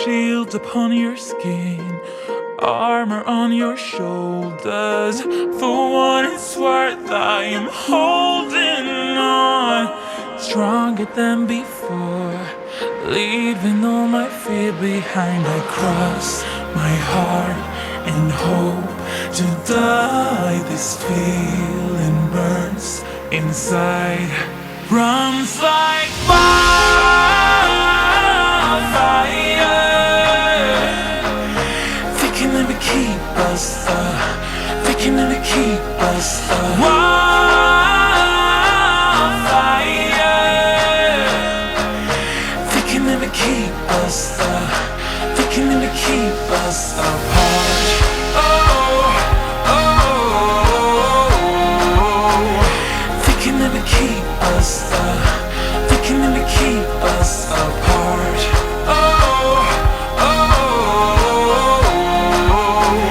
shield upon your skin, armor on your shoulders. For what it's worth, I am holding on, stronger than before, leaving all my fear behind. I cross my heart and hope to die. This feeling burns inside, runs like wildfire. They can never keep us up, they can never keep us up. Wildfire. They can never keep us up, they can never keep us apart. Oh, oh, oh. They can never keep us up, they can never keep us apart. Oh, oh, oh.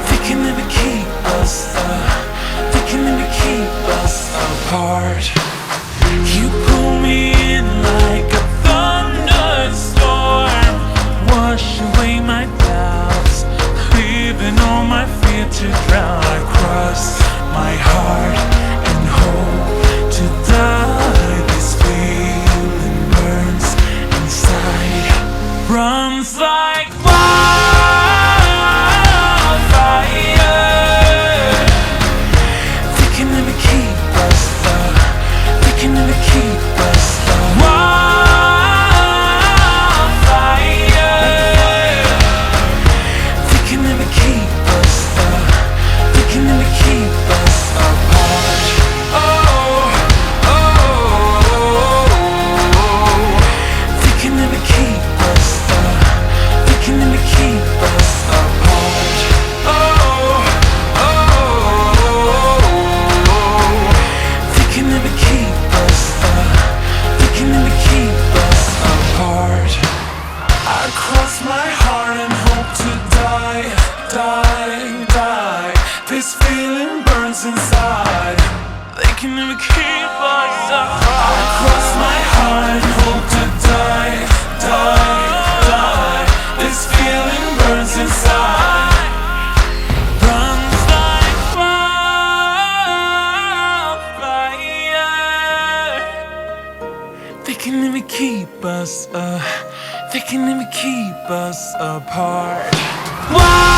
They can never keep us up, they can never keep us apart. You pull me in like a thunderstorm, wash away my doubts, leaving all my fear to drown. I cross my heart and hope to die. This feeling burns inside, runs like wildfire. They can never keep us up, they can never keep us up. Wildfire. They can never keep us up, they can never keep us apart. Oh, oh, oh. They can never keep us up, they can never keep us apart. Oh, oh, oh. They can never keep us up, they can never keep us apart. I cross my heart and hope to die, die, die. This feeling burns inside, they can never keep us apart. I cross my heart and hope to die, die, die. This feeling burns inside, runs like wildfire. They can never keep us up, they can never keep us apart. Wildfire.